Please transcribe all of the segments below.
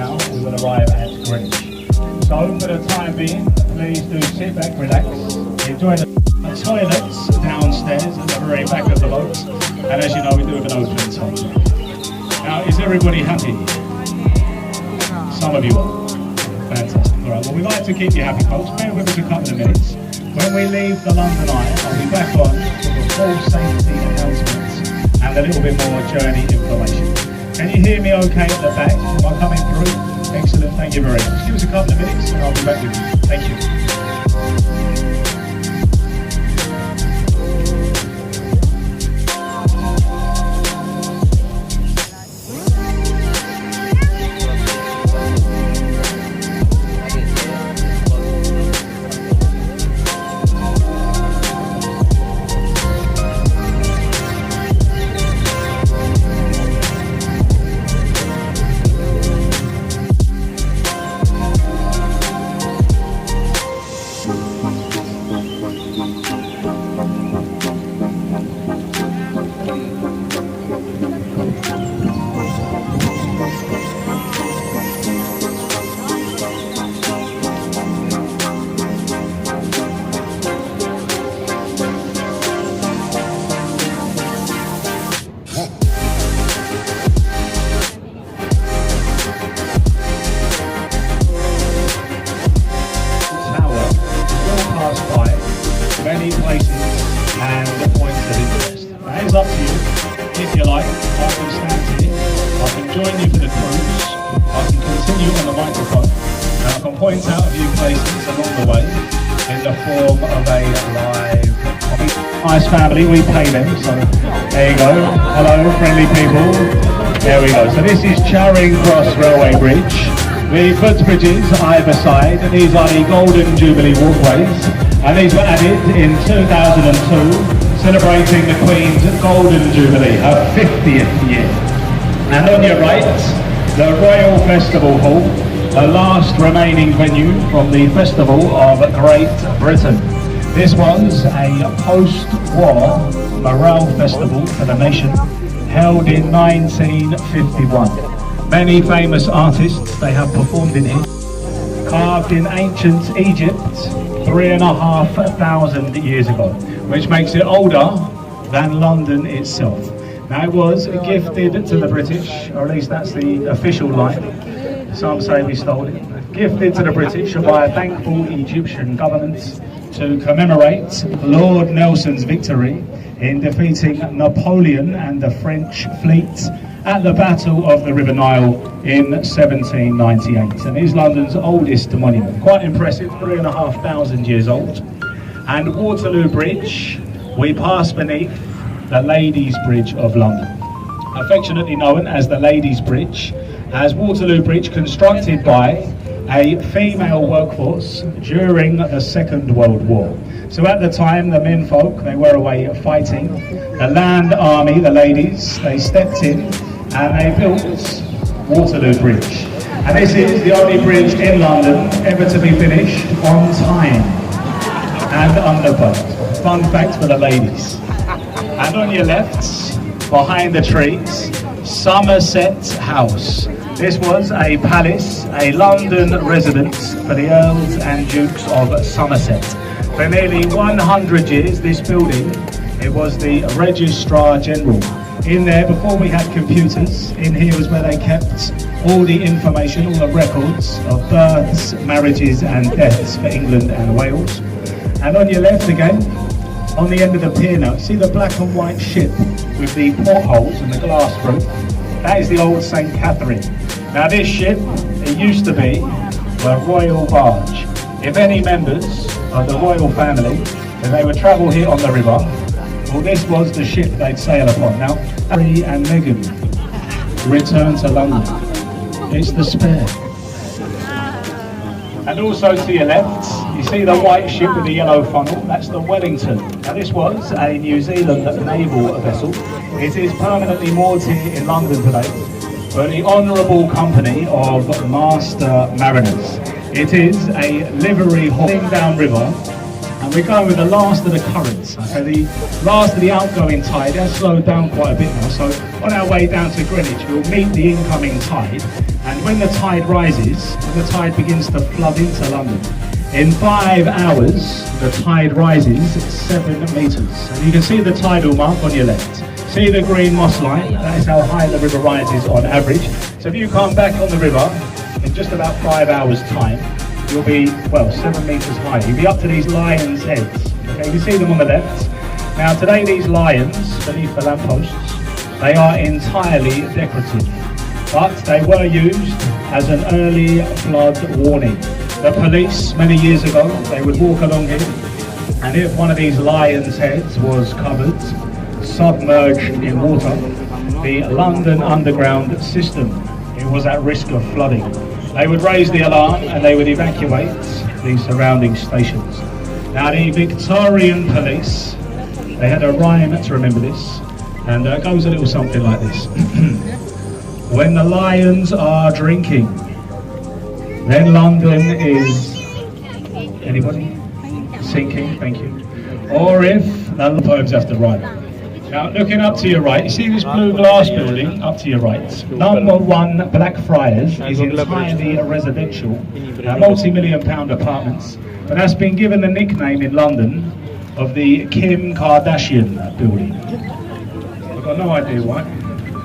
now, we will arrive at Greenwich. So for the time being, please do sit back, relax, enjoy the toilets downstairs at the very back of the boat. And as you know, we do have an open toilet. Now, is everybody happy? Some of you are. Fantastic. All right, well, we like to keep you happy, folks. Bear with us a couple of minutes. When we leave the London Eye, I'll be back on with the full safety announcements and a little bit more journey information. Can you hear me okay at the back? Am I coming through? Excellent, thank you very much. Give us a couple of minutes and I'll be back with you. Thank you. Many places and points of interest. Now, it's up to you. If you like, I can stand here, I can join you for the cruise, I can continue on the microphone, and I can point out a few places along the way in the form of a live comment. Nice family, we pay them, so there you go. Hello, friendly people. There we go. So this is Charing Cross Railway Bridge. The footbridges either side, and these are the Golden Jubilee walkways. And these were added in 2002, celebrating the Queen's Golden Jubilee, her 50th year. And on your right, the Royal Festival Hall, the last remaining venue from the Festival of Great Britain. This was a post-war morale festival for the nation, held in 1951. Many famous artists, they have performed in it, carved in ancient Egypt, 3,500 years ago, which makes it older than London itself. Now, it was gifted to the British, or at least that's the official line. Some say we stole it. Gifted to the British by a thankful Egyptian government to commemorate Lord Nelson's victory in defeating Napoleon and the French fleet at the Battle of the River Nile in 1798. And is London's oldest monument. Quite impressive, 3,500 years old. And Waterloo Bridge, we pass beneath the Ladies' Bridge of London. Affectionately known as the Ladies' Bridge, as Waterloo Bridge constructed by a female workforce during the Second World War. So at the time, the menfolk, they were away fighting. The land army, the ladies, they stepped in and they built Waterloo Bridge. And this is the only bridge in London ever to be finished on time and under budget. Fun fact for the ladies. And on your left, behind the trees, Somerset House. This was a palace, a London residence for the Earls and Dukes of Somerset. For nearly 100 years, this building, it was the Registrar General. In there, before we had computers, in here was where they kept all the information, all the records of births, marriages and deaths for England and Wales. And on your left again, on the end of the pier now, see the black and white ship with the portholes and the glass roof? That is the old St. Catherine. Now this ship, it used to be the Royal Barge. If any members of the royal family, if they would travel here on the river, well, this was the ship they'd sail upon. Now, Harry and Meghan return to London. It's the Spare. And also to your left, you see the white ship with the yellow funnel. That's the Wellington. Now, this was a New Zealand naval vessel. It is permanently moored here in London today for the Honourable Company of Master Mariners. It is a livery hauling down river, and And we're going with the last of the currents. Okay, the last of the outgoing tide has slowed down quite a bit now. So on our way down to Greenwich, we'll meet the incoming tide. And when the tide rises, when the tide begins to flood into London, in 5 hours, the tide rises 7 metres. And you can see the tidal mark on your left. See the green moss line? That is how high the river rises on average. So if you come back on the river in just about 5 hours' time, you'll be, well, 7 metres high. You'll be up to these lions' heads. Okay, you see them on the left. Now today these lions, beneath the lampposts, they are entirely decorative. But they were used as an early flood warning. The police, many years ago, they would walk along here, and if one of these lions' heads was covered, submerged in water, the London Underground system, it was at risk of flooding. They would raise the alarm and they would evacuate the surrounding stations. Now the Victorian police, they had a rhyme to remember this, and it goes a little something like this. When the lions are drinking, then London is, anybody? Sinking, thank you. Or if, none of the poems have to rhyme. Now looking up to your right, you see this blue glass building up to your right? Number 1 Blackfriars is entirely residential, multi-million-pound apartments, but that's been given the nickname in London of the Kim Kardashian building. I've got no idea why. I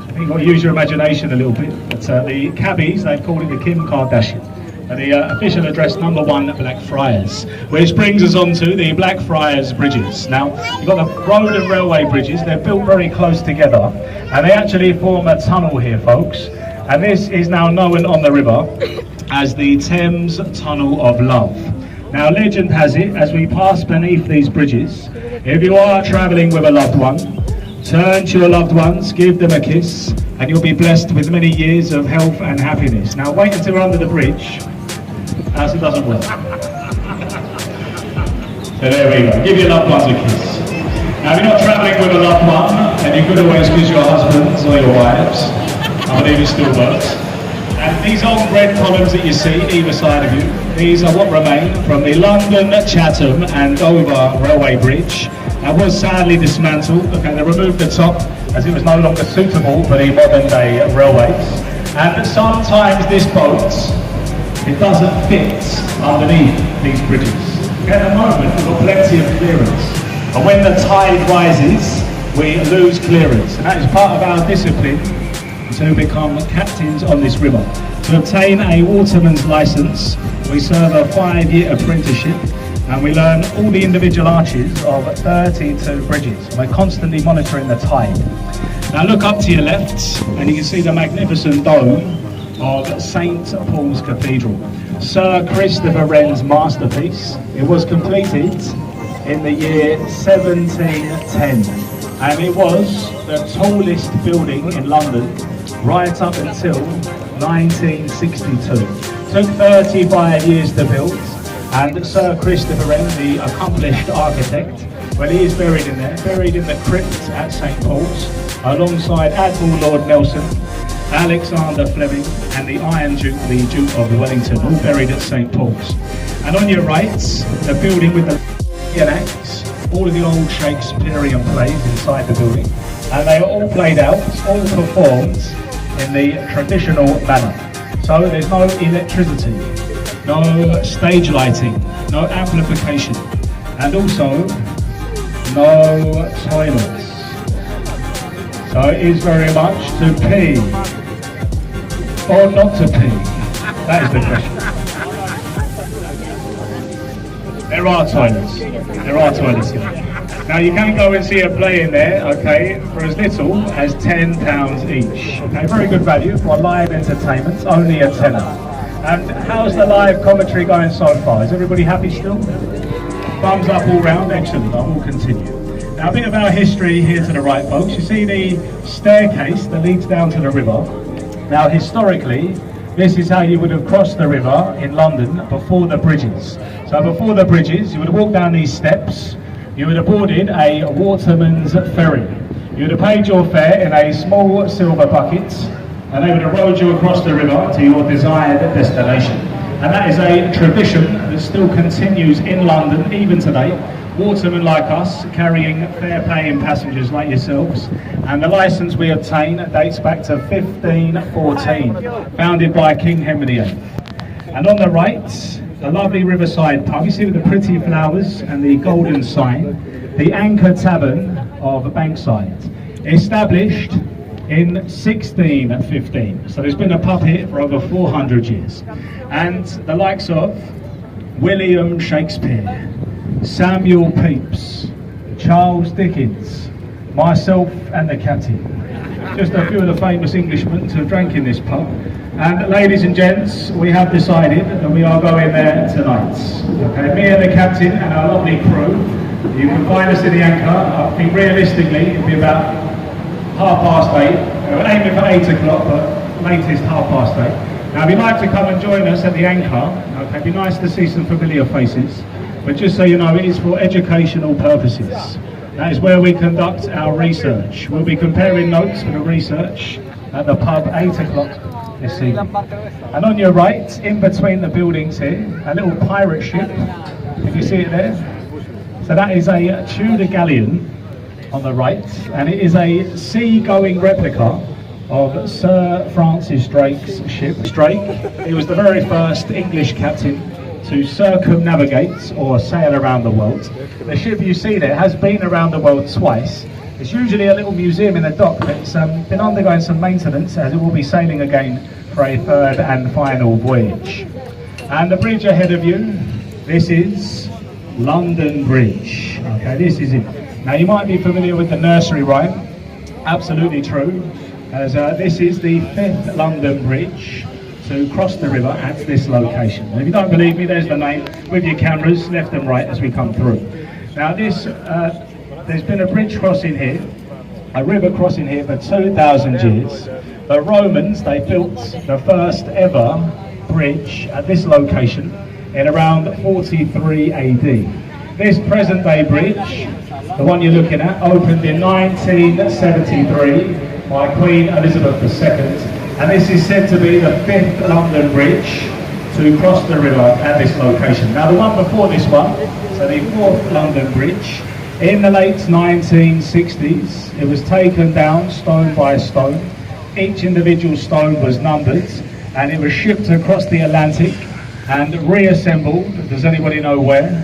think you've got to use your imagination a little bit. But the cabbies, they've called it the Kim Kardashian. And the official address, number 1 Blackfriars, which brings us on to the Blackfriars bridges. Now, you've got the road and railway bridges. They're built very close together, and they actually form a tunnel here, folks. And this is now known on the river as the Thames Tunnel of Love. Now, legend has it, as we pass beneath these bridges, if you are travelling with a loved one, turn to your loved ones, give them a kiss, and you'll be blessed with many years of health and happiness. Now, wait until we're under the bridge. As it doesn't work. So there we go. Give your loved ones a kiss. Now, if you're not travelling with a loved one, then you could always kiss your husbands or your wives. I believe it still works. And these old red columns that you see either side of you, these are what remain from the London, Chatham and Dover Railway Bridge. That was sadly dismantled. Okay, they removed the top as it was no longer suitable for the modern day railways. And sometimes this boat, it doesn't fit underneath these bridges. At the moment, we've got plenty of clearance. But when the tide rises, we lose clearance. And that is part of our discipline to become captains on this river. To obtain a waterman's licence, we serve a 5-year apprenticeship, and we learn all the individual arches of 32 bridges. We're constantly monitoring the tide. Now look up to your left, and you can see the magnificent dome of St Paul's Cathedral. Sir Christopher Wren's masterpiece. It was completed in the year 1710, and it was the tallest building in London right up until 1962. Took 35 years to build, and Sir Christopher Wren, the accomplished architect, well, he is buried in there, buried in the crypt at St Paul's, alongside Admiral Lord Nelson, Alexander Fleming and the Iron Duke, the Duke of Wellington, all buried at St Paul's. And on your right, the building with the acts, all of the old Shakespearean plays inside the building, and they are all played out, all performed in the traditional manner. So there's no electricity, no stage lighting, no amplification, and also no toilets. So it is very much to pee or not to pee. That is the question. There are toilets. There are toilets here. Now you can go and see a play in there, okay, for as little as £10 each. Okay, very good value for live entertainment, only a tenner. And how's the live commentary going so far? Is everybody happy still? Thumbs up all round, excellent, I will continue. Now a bit of our history here to the right, folks. You see the staircase that leads down to the river. Now historically, this is how you would have crossed the river in London before the bridges. So before the bridges, you would have walked down these steps, you would have boarded a waterman's ferry. You would have paid your fare in a small silver bucket, and they would have rowed you across the river to your desired destination. And that is a tradition that still continues in London even today. Watermen like us carrying fare-paying passengers like yourselves, and the licence we obtain dates back to 1514, founded by King Henry VIII. And on the right, the lovely riverside pub, you see with the pretty flowers and the golden sign, the Anchor Tavern of Bankside, established in 1615. So there's been a pub here for over 400 years. And the likes of William Shakespeare, Samuel Pepys, Charles Dickens, myself and the captain. Just a few of the famous Englishmen to have drank in this pub. And ladies and gents, we have decided that we are going there tonight. Okay, me and the captain and our lovely crew. You can find us in the Anchor. I think realistically it'll be about 8:30. We're aiming for 8 o'clock, but latest 8:30. Now if you'd like to come and join us at the Anchor, okay, it'd be nice to see some familiar faces. But just so you know, it is for educational purposes. That is where we conduct our research. We'll be comparing notes for the research at the pub 8 o'clock this evening. And on your right, in between the buildings here, a little pirate ship. Can you see it there? So that is a Tudor galleon on the right, and it is a sea-going replica of Sir Francis Drake's ship. Drake, he was the very first English captain to circumnavigate or sail around the world. The ship you see there has been around the world twice. It's usually a little museum in the dock, but it's been undergoing some maintenance as it will be sailing again for a third and final voyage. And the bridge ahead of you, this is London Bridge. Okay, this is it. Now you might be familiar with the nursery rhyme. Absolutely true, as this is the 5th London Bridge to cross the river at this location. And if you don't believe me, there's the name with your cameras left and right as we come through. Now this, there's been a bridge crossing here, a river crossing here for 2,000 years. The Romans, they built the first ever bridge at this location in around 43 AD. This present day bridge, the one you're looking at, opened in 1973 by Queen Elizabeth II. And this is said to be the 5th London Bridge to cross the river at this location. Now the one before this one, so the 4th London Bridge, in the late 1960s, it was taken down stone by stone. Each individual stone was numbered and it was shipped across the Atlantic and reassembled. Does anybody know where?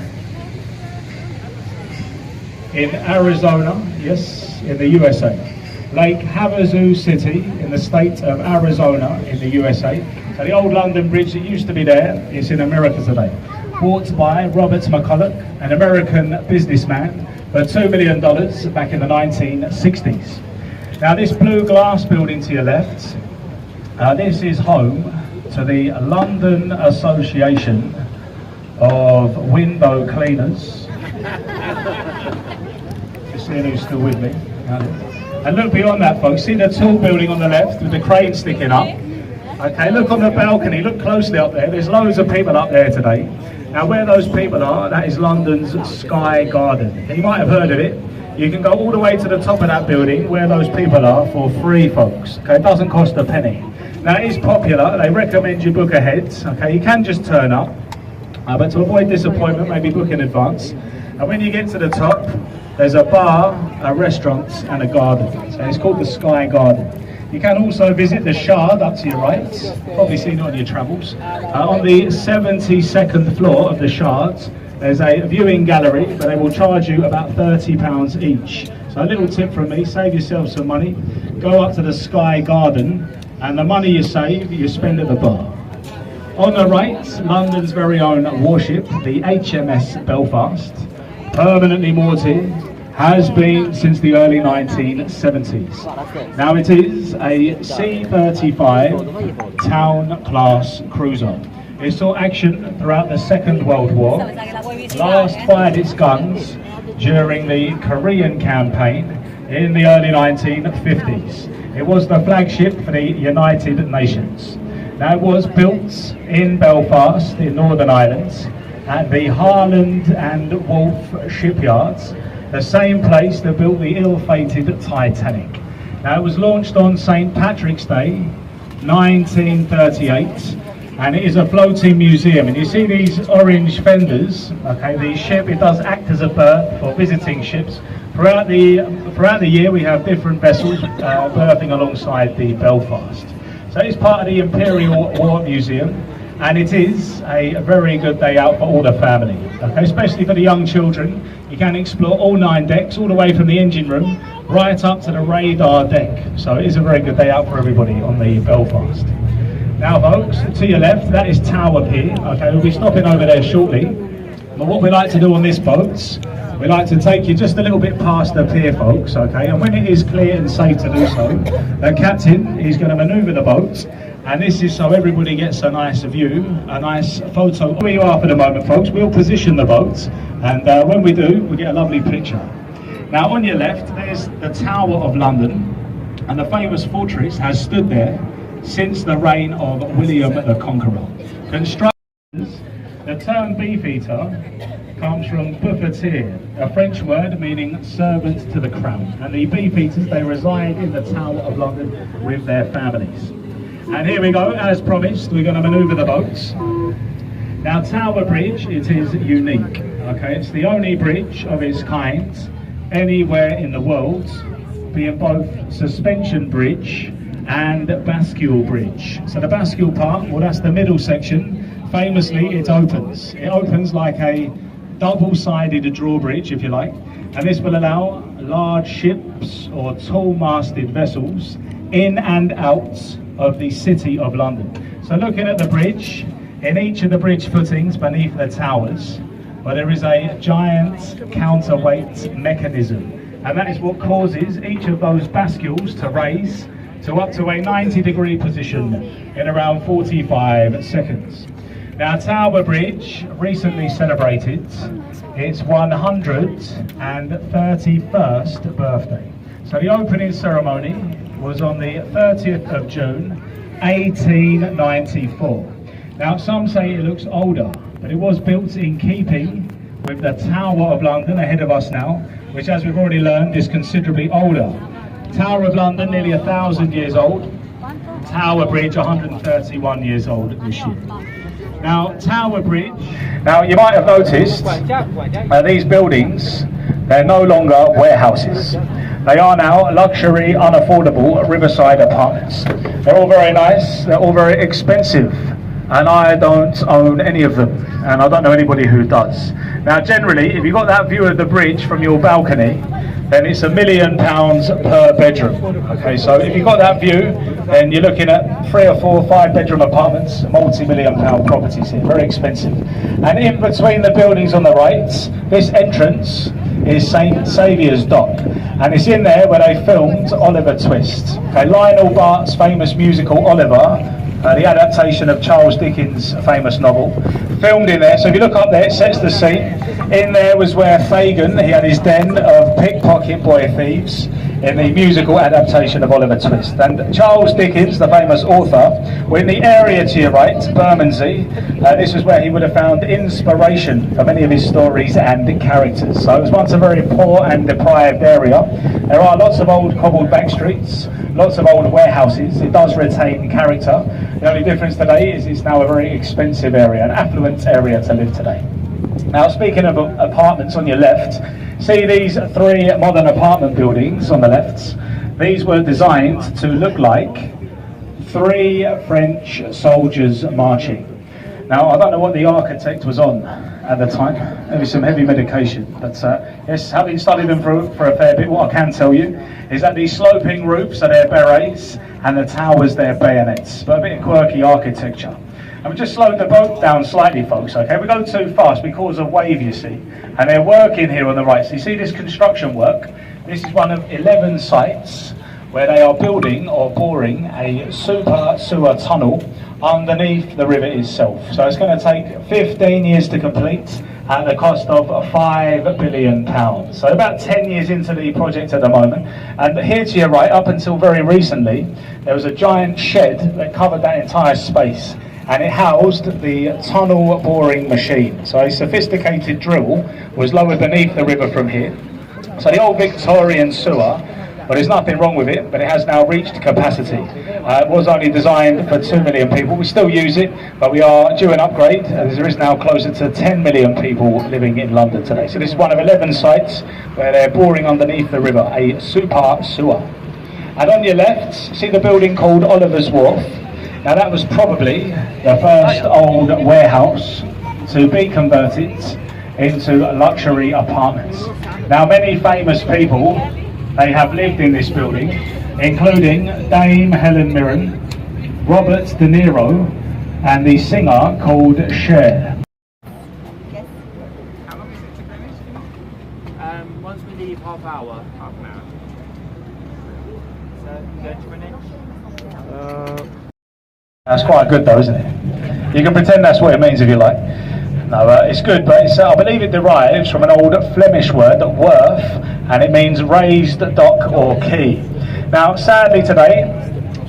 In Arizona, yes, in the USA. Lake Havasu City in the state of Arizona in the USA. So the old London Bridge that used to be there is in America today. Bought by Robert McCulloch, an American businessman, for $2 million back in the 1960s. Now this blue glass building to your left, this is home to the London Association of Window Cleaners. Just seeing who's still with me. And look beyond that, folks, see the tall building on the left with the crane sticking up? Okay, look on the balcony, look closely up there, there's loads of people up there today. Now where those people are, that is London's Sky Garden. And you might have heard of it. You can go all the way to the top of that building where those people are for free, folks. Okay, it doesn't cost a penny. Now it is popular, they recommend you book ahead. Okay, you can just turn up, but to avoid disappointment, maybe book in advance. And when you get to the top, there's a bar, a restaurant and a garden. So it's called the Sky Garden. You can also visit the Shard up to your right, probably seen it on your travels. On the 72nd floor of the Shard, there's a viewing gallery, but they will charge you about £30 each. So a little tip from me, save yourself some money, go up to the Sky Garden, and the money you save, you spend at the bar. On the right, London's very own warship, the HMS Belfast, permanently moored here, has been since the early 1970s. Now it is a C-35 town class cruiser. It saw action throughout the Second World War, last fired its guns during the Korean campaign in the early 1950s. It was the flagship for the United Nations. Now it was built in Belfast in Northern Ireland at the Harland and Wolff shipyards, the same place that built the ill-fated Titanic. Now it was launched on St. Patrick's Day, 1938, and it is a floating museum. And you see these orange fenders, okay, the ship, it does act as a berth for visiting ships. Throughout the year we have different vessels berthing alongside the Belfast. So it's part of the Imperial War Museum, and it is a very good day out for all the family, okay, especially for the young children. You can explore all 9 decks, all the way from the engine room right up to the radar deck. So it is a very good day out for everybody on the Belfast. Now folks, to your left, that is Tower Pier. Okay, we'll be stopping over there shortly. But what we like to do on this boat, we like to take you just a little bit past the pier, folks, okay? And when it is clear and safe to do so, the captain is going to manoeuvre the boat, and this is so everybody gets a nice view, a nice photo. Where you are for the moment, folks, we'll position the boat, and when we do, we get a lovely picture. Now on your left, there's the Tower of London, and the famous fortress has stood there since the reign of William the Conqueror. Constructors, the term beefeater comes from buffetier, a French word meaning servant to the crown. And the beefeaters, they reside in the Tower of London with their families. And here we go, as promised, we're going to manoeuvre the boats. Now Tower Bridge, it is unique, okay? It's the only bridge of its kind anywhere in the world, being both suspension bridge and bascule bridge. So the bascule part, well, that's the middle section. Famously, it opens. It opens like a double-sided drawbridge, if you like, and this will allow large ships or tall-masted vessels in and out of the City of London. So looking at the bridge, in each of the bridge footings beneath the towers, well, there is a giant counterweight mechanism, and that is what causes each of those bascules to raise to up to a 90-degree position in around 45 seconds. Now Tower Bridge recently celebrated its 131st birthday. So the opening ceremony was on the 30th of June 1894. Now some say it looks older, but it was built in keeping with the Tower of London ahead of us now, which, as we've already learned, is considerably older. Tower of London nearly 1,000 years old. Tower Bridge 131 years old this year. Now Tower Bridge, now you might have noticed these buildings, they're no longer warehouses. They are now luxury, unaffordable riverside apartments. They're all very nice, they're all very expensive, and I don't own any of them, and I don't know anybody who does. Now generally, if you've got that view of the bridge from your balcony, then it's £1 million per bedroom. Okay, so if you've got that view, then you're looking at 3 or 4, 5 bedroom apartments, multi-million-pound properties here, very expensive. And in between the buildings on the right, this entrance is St Saviour's Dock, and it's in there where they filmed Oliver Twist. Okay, Lionel Bart's famous musical Oliver, the adaptation of Charles Dickens' famous novel, filmed in there. So if you look up there, it sets the scene. In there was where Fagin, he had his den of pickpocket boy thieves in the musical adaptation of Oliver Twist. And Charles Dickens, the famous author, were in the area to your right, Bermondsey. This was where he would have found inspiration for many of his stories and characters. So it was once a very poor and deprived area. There are lots of old cobbled back streets, lots of old warehouses. It does retain character. The only difference today is it's now a very expensive area, an affluent area to live today. Now speaking of apartments on your left, see these 3 modern apartment buildings on the left? These were designed to look like 3 French soldiers marching. Now I don't know what the architect was on at the time, maybe some heavy medication, but yes, having studied them for a fair bit, what I can tell you is that these sloping roofs are their berets and the towers their bayonets, but a bit of quirky architecture. And we just slowed the boat down slightly, folks, okay? We go too fast, we cause a wave, you see. And they're working here on the right. So you see this construction work? This is one of 11 sites where they are building or boring a super sewer tunnel underneath the river itself. So it's going to take 15 years to complete at the cost of £5 billion. So about 10 years into the project at the moment. And here to your right, up until very recently, there was a giant shed that covered that entire space, and it housed the tunnel boring machine. So a sophisticated drill was lowered beneath the river from here. So the old Victorian sewer Well, there's nothing wrong with it, but it has now reached capacity. It was only designed for 2 million people. We still use it, but we are due an upgrade, as there is now closer to 10 million people living in London today. So this is one of 11 sites where they're boring underneath the river, a super sewer. And on your left, see the building called Oliver's Wharf. Now that was probably the first old warehouse to be converted into luxury apartments. Now many famous people, they have lived in this building, including Dame Helen Mirren, Robert De Niro, and the singer called Cher. How long is it to finish? Once we leave, half hour. Half an hour. So, 30 minutes? That's quite good though, isn't it? You can pretend that's what it means if you like. No, it's good, but it's, I believe it derives from an old Flemish word, worth, and it means raised dock or quay. Now, sadly today,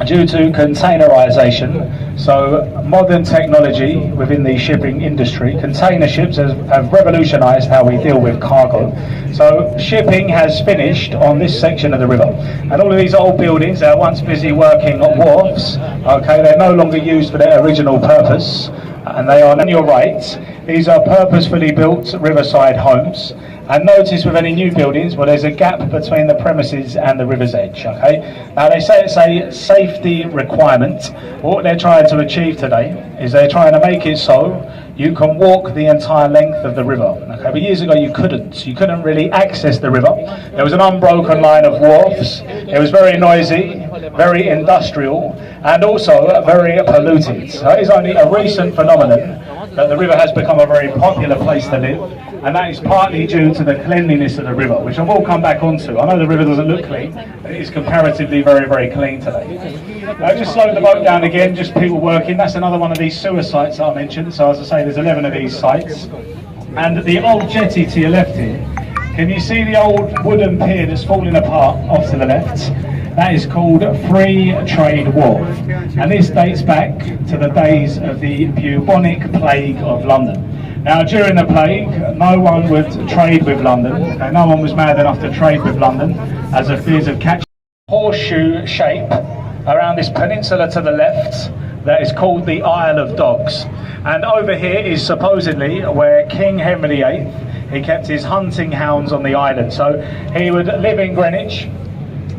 due to containerisation, so modern technology within the shipping industry, container ships have revolutionised how we deal with cargo. So shipping has finished on this section of the river, and all of these old buildings that are once busy working wharfs, okay, they're no longer used for their original purpose, and they are on your right. These are purposefully built riverside homes. And notice with any new buildings, well, there's a gap between the premises and the river's edge, okay? Now, they say it's a safety requirement. What they're trying to achieve today is they're trying to make it so you can walk the entire length of the river, okay? But years ago, you couldn't really access the river. There was an unbroken line of wharfs. It was very noisy, very industrial, and also very polluted. So it is only a recent phenomenon that the river has become a very popular place to live, and that is partly due to the cleanliness of the river, which I will come back onto. I know the river doesn't look clean, but it is comparatively very, very clean today. Just slow the boat down again, just people working. That's another one of these sewer sites that I mentioned. So as I say, there's 11 of these sites. And the old jetty to your left here, can you see the old wooden pier that's falling apart off to the left? That is called Free Trade Wharf, and this dates back to the days of the bubonic plague of London. Now, during the plague, no one would trade with London. Okay? No one was mad enough to trade with London, as of fears of catching horseshoe shape around this peninsula to the left that is called the Isle of Dogs. And over here is supposedly where King Henry VIII, he kept his hunting hounds on the island. So he would live in Greenwich.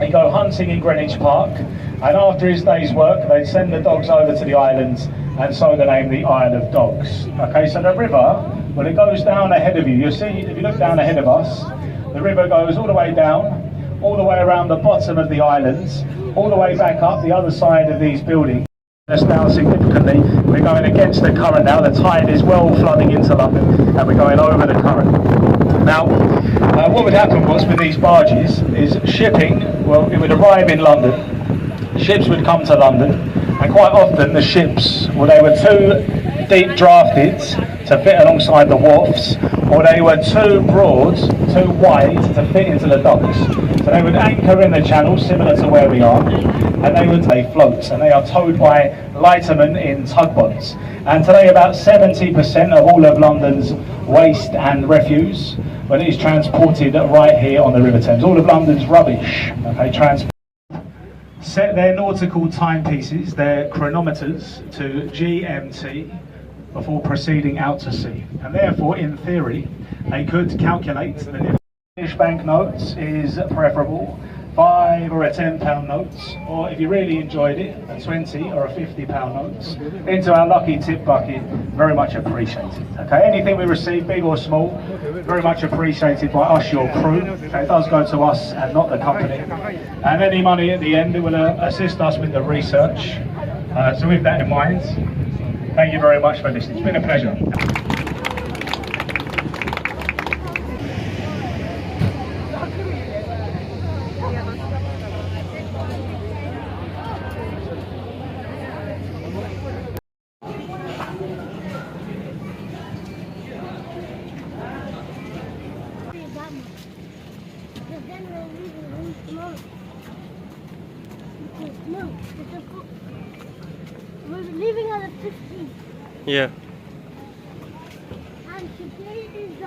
He'd go hunting in Greenwich Park, and after his day's work, they'd send the dogs over to the islands, and so the name the Isle of Dogs. Okay, so the river, well, it goes down ahead of you. You'll see, if you look down ahead of us, the river goes all the way down, all the way around the bottom of the islands, all the way back up the other side of these buildings. Us down significantly. We're going against the current now. The tide is well flooding into London, and we're going over the current. Now, what would happen was with these barges is shipping, well, it would arrive in London, ships would come to London, and quite often the ships, well, they were too deep drafted to fit alongside the wharfs, or they were too broad, too wide to fit into the docks. So they would anchor in the channel, similar to where we are, and they float, and they are towed by lightermen in tugboats. And today about 70% of all of London's waste and refuse, well, it is transported right here on the River Thames. All of London's rubbish, okay, set their nautical timepieces, their chronometers, to GMT before proceeding out to sea. And therefore, in theory, they could calculate that if British banknotes is preferable, 5 or a £10 notes, or if you really enjoyed it, a 20 or a £50 notes, into our lucky tip bucket, very much appreciated. Okay, anything we receive, big or small, very much appreciated by us, your crew. Okay, it does go to us and not the company. And any money at the end, it will assist us with the research. So with that in mind, thank you very much for listening. It's been a pleasure. We're leaving on the 15th. Yeah. And today is